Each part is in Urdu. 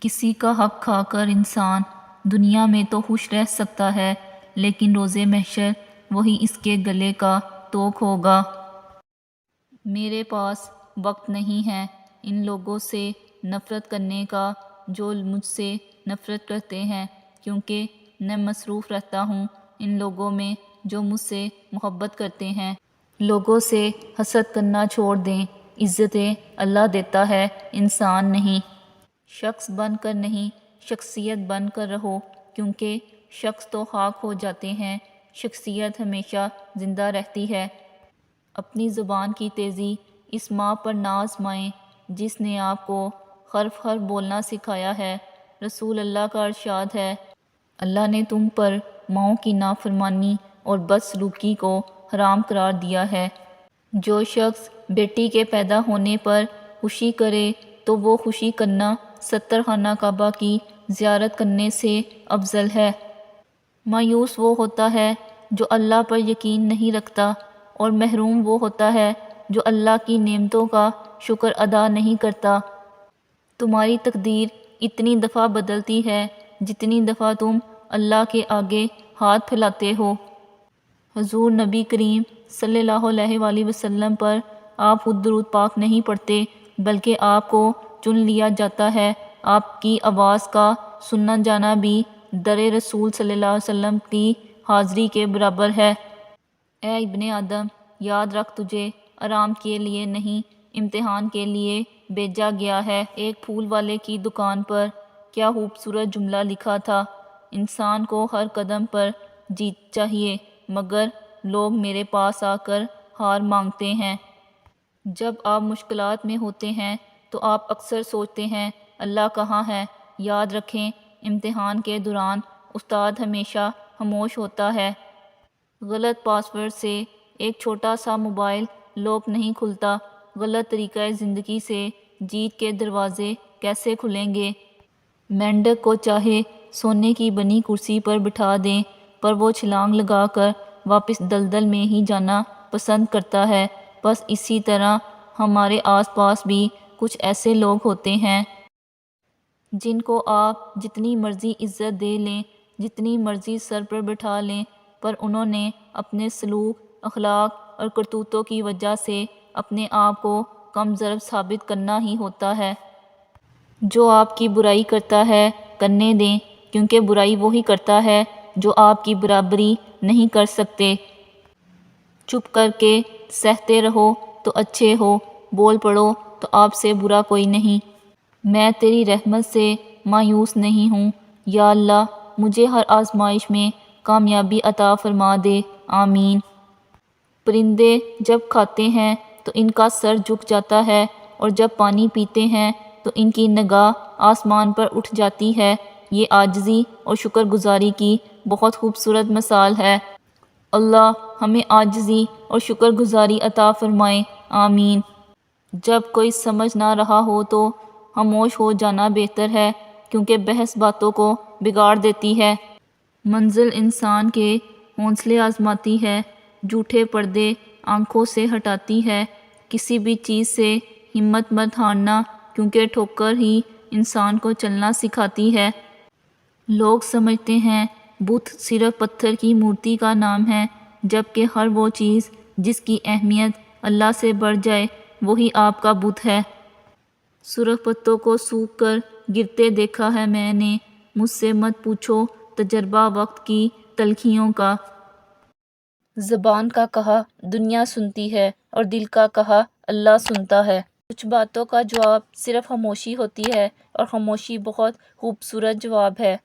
کسی کا حق کھا کر انسان دنیا میں تو خوش رہ سکتا ہے، لیکن روز محشر وہی اس کے گلے کا توق ہوگا۔ میرے پاس وقت نہیں ہے ان لوگوں سے نفرت کرنے کا جو مجھ سے نفرت کرتے ہیں، کیونکہ میں مصروف رہتا ہوں ان لوگوں میں جو مجھ سے محبت کرتے ہیں۔ لوگوں سے حسد کرنا چھوڑ دیں، عزتیں اللہ دیتا ہے، انسان نہیں۔ شخص بن کر نہیں، شخصیت بن کر رہو، کیونکہ شخص تو خاک ہو جاتے ہیں، شخصیت ہمیشہ زندہ رہتی ہے۔ اپنی زبان کی تیزی اس ماں پر نہ آزمائیں جس نے آپ کو حرف حرف بولنا سکھایا ہے۔ رسول اللہ کا ارشاد ہے، اللہ نے تم پر ماؤں کی نافرمانی اور بدسلوکی کو حرام قرار دیا ہے۔ جو شخص بیٹی کے پیدا ہونے پر خوشی کرے تو وہ خوشی کرنا 70 خانہ کعبہ کی زیارت کرنے سے افضل ہے۔ مایوس وہ ہوتا ہے جو اللہ پر یقین نہیں رکھتا، اور محروم وہ ہوتا ہے جو اللہ کی نعمتوں کا شکر ادا نہیں کرتا۔ تمہاری تقدیر اتنی دفعہ بدلتی ہے جتنی دفعہ تم اللہ کے آگے ہاتھ پھیلاتے ہو۔ حضور نبی کریم صلی اللہ علیہ وآلہ وسلم پر آپ خود درود پاک نہیں پڑھتے، بلکہ آپ کو چن لیا جاتا ہے۔ آپ کی آواز کا سننا جانا بھی در رسول صلی اللہ علیہ وسلم کی حاضری کے برابر ہے۔ اے ابن آدم، یاد رکھ تجھے آرام کے لیے نہیں، امتحان کے لیے بھیجا گیا ہے۔ ایک پھول والے کی دکان پر کیا خوبصورت جملہ لکھا تھا، انسان کو ہر قدم پر جیت چاہیے، مگر لوگ میرے پاس آ کر ہار مانگتے ہیں۔ جب آپ مشکلات میں ہوتے ہیں تو آپ اکثر سوچتے ہیں اللہ کہاں ہے؟ یاد رکھیں، امتحان کے دوران استاد ہمیشہ خاموش ہوتا ہے۔ غلط پاس ورڈ سے ایک چھوٹا سا موبائل لاک نہیں کھلتا، غلط طریقہ زندگی سے جیت کے دروازے کیسے کھلیں گے؟ مینڈک کو چاہے سونے کی بنی کرسی پر بٹھا دیں، پر وہ چھلانگ لگا کر واپس دلدل میں ہی جانا پسند کرتا ہے۔ بس اسی طرح ہمارے آس پاس بھی کچھ ایسے لوگ ہوتے ہیں جن کو آپ جتنی مرضی عزت دے لیں، جتنی مرضی سر پر بٹھا لیں، پر انہوں نے اپنے سلوک، اخلاق اور کرتوتوں کی وجہ سے اپنے آپ کو کم ضرب ثابت کرنا ہی ہوتا ہے۔ جو آپ کی برائی کرتا ہے کرنے دیں، کیونکہ برائی وہی کرتا ہے جو آپ کی برابری نہیں کر سکتے۔ چپ کر کے سہتے رہو تو اچھے ہو، بول پڑو تو آپ سے برا کوئی نہیں۔ میں تیری رحمت سے مایوس نہیں ہوں، یا اللہ مجھے ہر آزمائش میں کامیابی عطا فرما دے، آمین۔ پرندے جب کھاتے ہیں تو ان کا سر جھک جاتا ہے، اور جب پانی پیتے ہیں تو ان کی نگاہ آسمان پر اٹھ جاتی ہے۔ یہ عاجزی اور شکر گزاری کی بہت خوبصورت مثال ہے۔ اللہ ہمیں عاجزی اور شکر گزاری عطا فرمائے، آمین۔ جب کوئی سمجھ نہ رہا ہو تو خاموش ہو جانا بہتر ہے، کیونکہ بحث باتوں کو بگاڑ دیتی ہے۔ منزل انسان کے حوصلے آزماتی ہے، جھوٹے پردے آنکھوں سے ہٹاتی ہے۔ کسی بھی چیز سے ہمت مت ہارنا، کیونکہ ٹھوکر ہی انسان کو چلنا سکھاتی ہے۔ لوگ سمجھتے ہیں بت صرف پتھر کی مورتی کا نام ہے، جبکہ ہر وہ چیز جس کی اہمیت اللہ سے بڑھ جائے وہی آپ کا بت ہے۔ سرخ پتوں کو سوکھ کر گرتے دیکھا ہے میں نے، مجھ سے مت پوچھو تجربہ وقت کی تلخیوں کا۔ زبان کا کہا دنیا سنتی ہے، اور دل کا کہا اللہ سنتا ہے۔ کچھ باتوں کا جواب صرف خاموشی ہوتی ہے، اور خاموشی بہت خوبصورت جواب ہے۔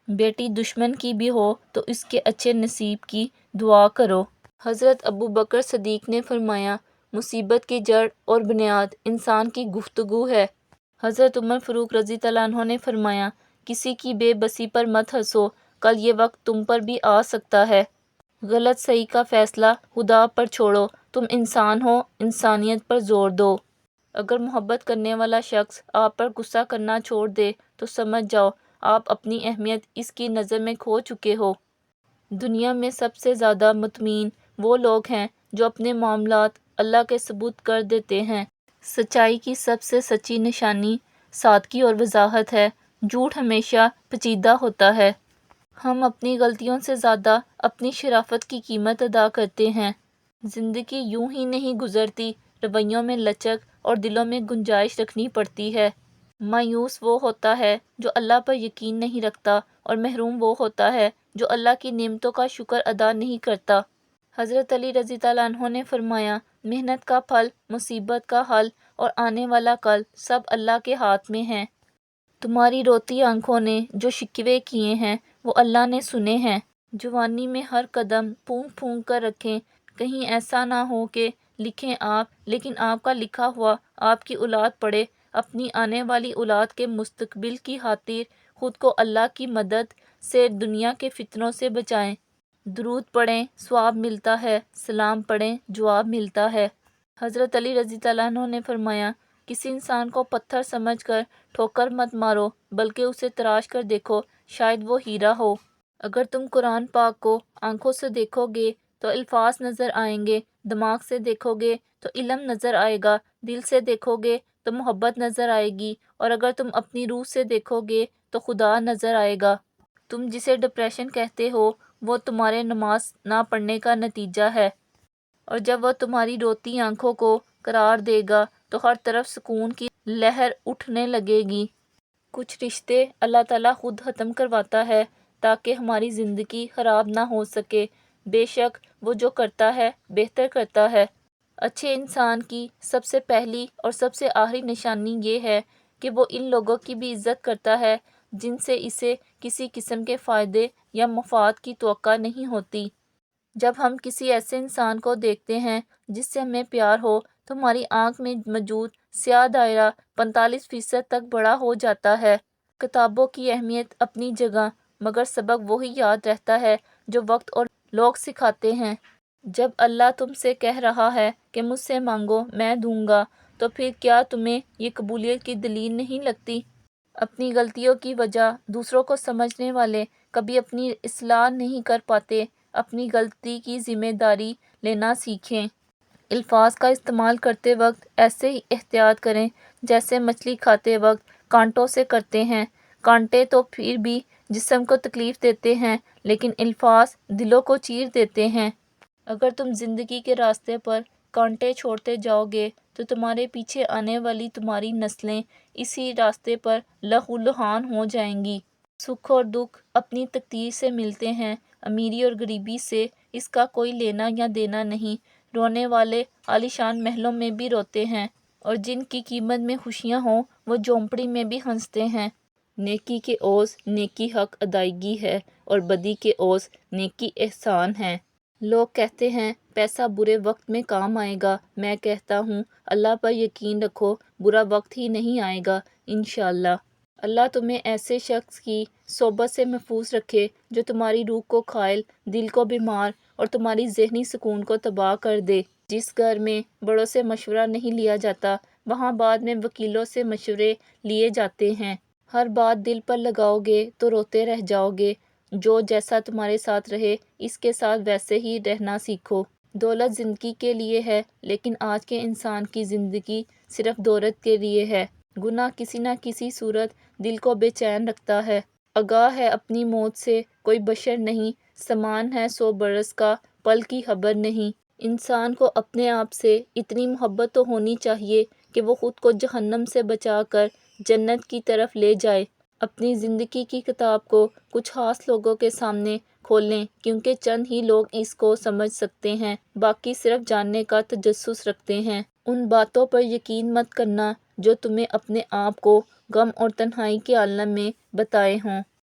بیٹی دشمن کی بھی ہو تو اس کے اچھے نصیب کی دعا کرو۔ حضرت ابوبکر صدیق نے فرمایا، مصیبت کی جڑ اور بنیاد انسان کی گفتگو ہے۔ حضرت عمر فاروق رضی اللہ عنہ نے فرمایا، کسی کی بے بسی پر مت ہنسو، کل یہ وقت تم پر بھی آ سکتا ہے۔ غلط صحیح کا فیصلہ خدا پر چھوڑو، تم انسان ہو، انسانیت پر زور دو۔ اگر محبت کرنے والا شخص آپ پر غصہ کرنا چھوڑ دے تو سمجھ جاؤ آپ اپنی اہمیت اس کی نظر میں کھو چکے ہو۔ دنیا میں سب سے زیادہ مطمئن وہ لوگ ہیں جو اپنے معاملات اللہ کے سپرد کر دیتے ہیں۔ سچائی کی سب سے سچی نشانی سادگی اور وضاحت ہے۔ جھوٹ ہمیشہ پیچیدہ ہوتا ہے۔ ہم اپنی غلطیوں سے زیادہ اپنی شرافت کی قیمت ادا کرتے ہیں۔ زندگی یوں ہی نہیں گزرتی، رویوں میں لچک اور دلوں میں گنجائش رکھنی پڑتی ہے۔ مایوس وہ ہوتا ہے جو اللہ پر یقین نہیں رکھتا، اور محروم وہ ہوتا ہے جو اللہ کی نعمتوں کا شکر ادا نہیں کرتا۔ حضرت علی رضی اللہ عنہ نے فرمایا، محنت کا پھل، مصیبت کا حل اور آنے والا کل سب اللہ کے ہاتھ میں ہیں۔ تمہاری روتی آنکھوں نے جو شکوے کیے ہیں وہ اللہ نے سنے ہیں۔ جوانی میں ہر قدم پھونک پھونک کر رکھیں، کہیں ایسا نہ ہو کہ لکھیں آپ لیکن آپ کا لکھا ہوا آپ کی اولاد پڑھے۔ اپنی آنے والی اولاد کے مستقبل کی خاطر خود کو اللہ کی مدد سے دنیا کے فتنوں سے بچائیں۔ درود پڑھیں ثواب ملتا ہے، سلام پڑھیں جواب ملتا ہے۔ حضرت علی رضی اللہ عنہ نے فرمایا، کسی انسان کو پتھر سمجھ کر ٹھوکر مت مارو بلکہ اسے تراش کر دیکھو، شاید وہ ہیرا ہو۔ اگر تم قرآن پاک کو آنکھوں سے دیکھو گے تو الفاظ نظر آئیں گے، دماغ سے دیکھو گے تو علم نظر آئے گا، دل سے دیکھو گے تو محبت نظر آئے گی، اور اگر تم اپنی روح سے دیکھو گے تو خدا نظر آئے گا۔ تم جسے ڈپریشن کہتے ہو وہ تمہارے نماز نہ پڑھنے کا نتیجہ ہے، اور جب وہ تمہاری روتی آنکھوں کو قرار دے گا تو ہر طرف سکون کی لہر اٹھنے لگے گی۔ کچھ رشتے اللہ تعالیٰ خود ختم کرواتا ہے تاکہ ہماری زندگی خراب نہ ہو سکے۔ بے شک وہ جو کرتا ہے بہتر کرتا ہے۔ اچھے انسان کی سب سے پہلی اور سب سے آخری نشانی یہ ہے کہ وہ ان لوگوں کی بھی عزت کرتا ہے جن سے اسے کسی قسم کے فائدے یا مفاد کی توقع نہیں ہوتی۔ جب ہم کسی ایسے انسان کو دیکھتے ہیں جس سے ہمیں پیار ہو تو ہماری آنکھ میں موجود سیاہ دائرہ 45% تک بڑا ہو جاتا ہے۔ کتابوں کی اہمیت اپنی جگہ، مگر سبق وہی یاد رہتا ہے جو وقت اور لوگ سکھاتے ہیں۔ جب اللہ تم سے کہہ رہا ہے کہ مجھ سے مانگو میں دوں گا، تو پھر کیا تمہیں یہ قبولیت کی دلیل نہیں لگتی؟ اپنی غلطیوں کی وجہ دوسروں کو سمجھنے والے کبھی اپنی اصلاح نہیں کر پاتے۔ اپنی غلطی کی ذمہ داری لینا سیکھیں۔ الفاظ کا استعمال کرتے وقت ایسے ہی احتیاط کریں جیسے مچھلی کھاتے وقت کانٹوں سے کرتے ہیں۔ کانٹے تو پھر بھی جسم کو تکلیف دیتے ہیں، لیکن الفاظ دلوں کو چیر دیتے ہیں۔ اگر تم زندگی کے راستے پر کانٹے چھوڑتے جاؤ گے تو تمہارے پیچھے آنے والی تمہاری نسلیں اسی راستے پر لہو لہان ہو جائیں گی۔ سکھ اور دکھ اپنی تقدیر سے ملتے ہیں، امیری اور غریبی سے اس کا کوئی لینا یا دینا نہیں۔ رونے والے عالیشان محلوں میں بھی روتے ہیں، اور جن کی قیمت میں خوشیاں ہوں وہ جھونپڑی میں بھی ہنستے ہیں۔ نیکی کے عوض نیکی حق ادائیگی ہے، اور بدی کے عوض نیکی احسان ہے۔ لوگ کہتے ہیں پیسہ برے وقت میں کام آئے گا، میں کہتا ہوں اللہ پر یقین رکھو، برا وقت ہی نہیں آئے گا انشاءاللہ۔ اللہ تمہیں ایسے شخص کی صحبت سے محفوظ رکھے جو تمہاری روح کو کھائل، دل کو بیمار اور تمہاری ذہنی سکون کو تباہ کر دے۔ جس گھر میں بڑوں سے مشورہ نہیں لیا جاتا وہاں بعد میں وکیلوں سے مشورے لیے جاتے ہیں۔ ہر بات دل پر لگاؤ گے تو روتے رہ جاؤ گے۔ جو جیسا تمہارے ساتھ رہے اس کے ساتھ ویسے ہی رہنا سیکھو۔ دولت زندگی کے لیے ہے، لیکن آج کے انسان کی زندگی صرف دولت کے لیے ہے۔ گناہ کسی نہ کسی صورت دل کو بے چین رکھتا ہے۔ آگاہ ہے اپنی موت سے کوئی بشر نہیں، سامان ہے 100 برس کا، پل کی خبر نہیں۔ انسان کو اپنے آپ سے اتنی محبت تو ہونی چاہیے کہ وہ خود کو جہنم سے بچا کر جنت کی طرف لے جائے۔ اپنی زندگی کی کتاب کو کچھ خاص لوگوں کے سامنے کھولیں، کیونکہ چند ہی لوگ اس کو سمجھ سکتے ہیں، باقی صرف جاننے کا تجسس رکھتے ہیں۔ ان باتوں پر یقین مت کرنا جو تمہیں اپنے آپ کو غم اور تنہائی کے عالم میں بتائے ہوں۔